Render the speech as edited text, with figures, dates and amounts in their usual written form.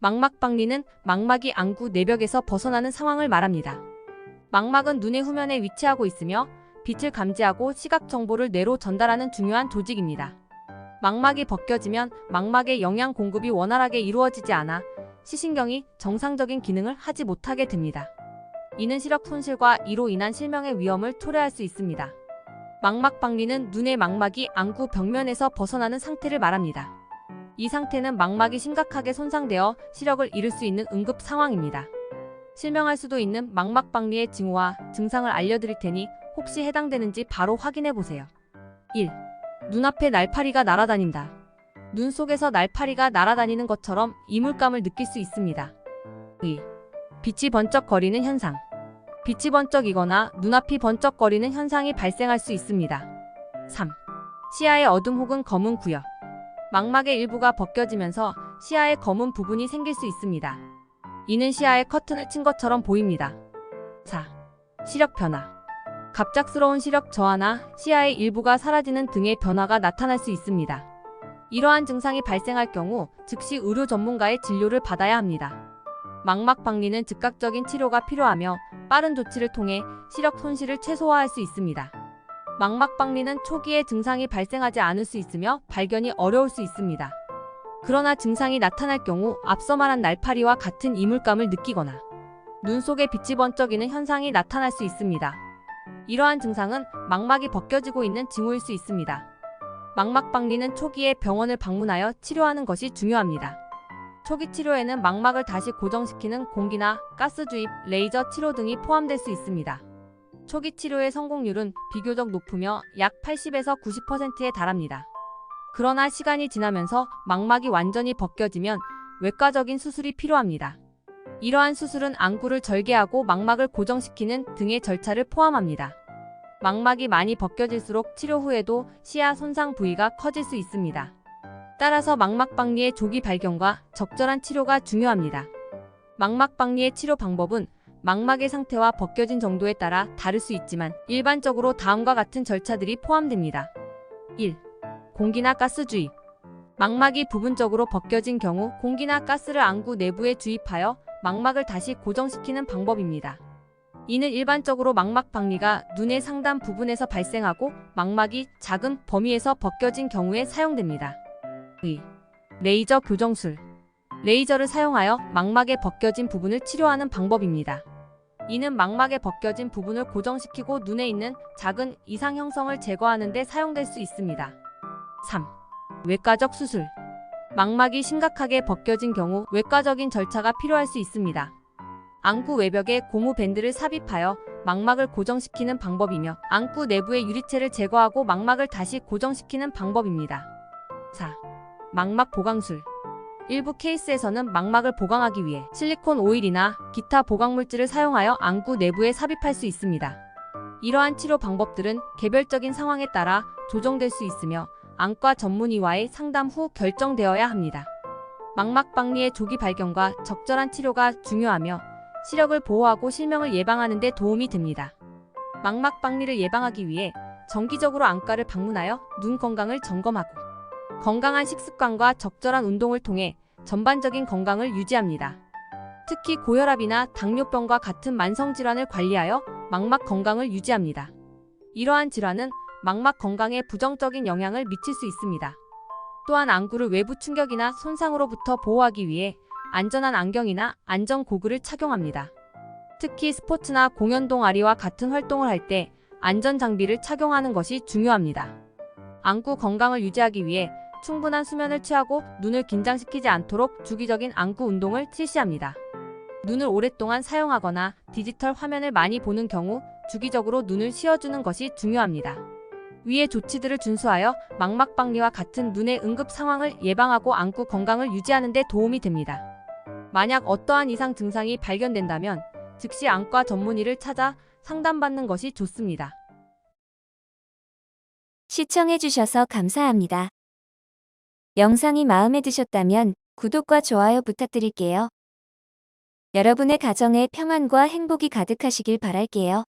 망막박리는 망막이 안구 내벽에서 벗어나는 상황을 말합니다. 망막은 눈의 후면에 위치하고 있으며 빛을 감지하고 시각 정보를 뇌로 전달하는 중요한 조직입니다. 망막이 벗겨지면 망막의 영양 공급이 원활하게 이루어지지 않아 시신경이 정상적인 기능을 하지 못하게 됩니다. 이는 시력 손실과 이로 인한 실명의 위험을 초래할 수 있습니다. 망막박리는 눈의 망막이 안구 벽면에서 벗어나는 상태를 말합니다. 이 상태는 망막이 심각하게 손상되어 시력을 잃을 수 있는 응급 상황입니다. 실명할 수도 있는 망막박리의 징후와 증상을 알려드릴 테니 혹시 해당되는지 바로 확인해보세요. 1. 눈앞에 날파리가 날아다닌다. 눈 속에서 날파리가 날아다니는 것처럼 이물감을 느낄 수 있습니다. 2. 빛이 번쩍거리는 현상. 빛이 번쩍이거나 눈앞이 번쩍거리는 현상이 발생할 수 있습니다. 3. 시야의 어둠 혹은 검은 구역. 망막의 일부가 벗겨지면서 시야에 검은 부분이 생길 수 있습니다. 이는 시야에 커튼을 친 것처럼 보입니다. 4. 시력 변화. 갑작스러운 시력 저하나 시야의 일부가 사라지는 등의 변화가 나타날 수 있습니다. 이러한 증상이 발생할 경우 즉시 의료 전문가의 진료를 받아야 합니다. 망막박리는 즉각적인 치료가 필요하며 빠른 조치를 통해 시력 손실을 최소화할 수 있습니다. 망막박리는 초기에 증상이 발생하지 않을 수 있으며 발견이 어려울 수 있습니다. 그러나 증상이 나타날 경우 앞서 말한 날파리와 같은 이물감을 느끼거나 눈 속에 빛이 번쩍이는 현상이 나타날 수 있습니다. 이러한 증상은 망막이 벗겨지고 있는 징후일 수 있습니다. 망막박리는 초기에 병원을 방문하여 치료하는 것이 중요합니다. 초기 치료에는 망막을 다시 고정시키는 공기나 가스 주입, 레이저 치료 등이 포함될 수 있습니다. 초기 치료의 성공률은 비교적 높으며 약 80에서 90%에 달합니다. 그러나 시간이 지나면서 망막이 완전히 벗겨지면 외과적인 수술이 필요합니다. 이러한 수술은 안구를 절개하고 망막을 고정시키는 등의 절차를 포함합니다. 망막이 많이 벗겨질수록 치료 후에도 시야 손상 부위가 커질 수 있습니다. 따라서 망막박리의 조기 발견과 적절한 치료가 중요합니다. 망막박리의 치료 방법은 망막의 상태와 벗겨진 정도에 따라 다를 수 있지만 일반적으로 다음과 같은 절차들이 포함됩니다. 1. 공기나 가스 주입. 망막이 부분적으로 벗겨진 경우 공기나 가스를 안구 내부에 주입하여 망막을 다시 고정시키는 방법입니다. 이는 일반적으로 망막박리가 눈의 상단 부분에서 발생하고 망막이 작은 범위에서 벗겨진 경우에 사용됩니다. 2. 레이저 교정술. 레이저를 사용하여 망막에 벗겨진 부분을 치료하는 방법입니다. 이는 망막에 벗겨진 부분을 고정시키고 눈에 있는 작은 이상 형성을 제거하는 데 사용될 수 있습니다. 3. 외과적 수술. 망막이 심각하게 벗겨진 경우 외과적인 절차가 필요할 수 있습니다. 안구 외벽에 고무 밴드를 삽입하여 망막을 고정시키는 방법이며 안구 내부의 유리체를 제거하고 망막을 다시 고정시키는 방법입니다. 4. 망막 보강술. 일부 케이스에서는 망막을 보강하기 위해 실리콘 오일이나 기타 보강물질을 사용하여 안구 내부에 삽입할 수 있습니다. 이러한 치료 방법들은 개별적인 상황에 따라 조정될 수 있으며 안과 전문의와의 상담 후 결정되어야 합니다. 망막박리의 조기 발견과 적절한 치료가 중요하며 시력을 보호하고 실명을 예방하는 데 도움이 됩니다. 망막박리를 예방하기 위해 정기적으로 안과를 방문하여 눈 건강을 점검하고 건강한 식습관과 적절한 운동을 통해 전반적인 건강을 유지합니다. 특히 고혈압이나 당뇨병과 같은 만성질환을 관리하여 망막 건강을 유지합니다. 이러한 질환은 망막 건강에 부정적인 영향을 미칠 수 있습니다. 또한 안구를 외부 충격이나 손상으로부터 보호하기 위해 안전한 안경이나 안전 고글을 착용합니다. 특히 스포츠나 공연 동아리와 같은 활동을 할 때 안전 장비를 착용하는 것이 중요합니다. 안구 건강을 유지하기 위해 충분한 수면을 취하고 눈을 긴장시키지 않도록 주기적인 안구 운동을 실시합니다. 눈을 오랫동안 사용하거나 디지털 화면을 많이 보는 경우 주기적으로 눈을 쉬어주는 것이 중요합니다. 위의 조치들을 준수하여 망막박리와 같은 눈의 응급 상황을 예방하고 안구 건강을 유지하는 데 도움이 됩니다. 만약 어떠한 이상 증상이 발견된다면 즉시 안과 전문의를 찾아 상담받는 것이 좋습니다. 시청해주셔서 감사합니다. 영상이 마음에 드셨다면 구독과 좋아요 부탁드릴게요. 여러분의 가정에 평안과 행복이 가득하시길 바랄게요.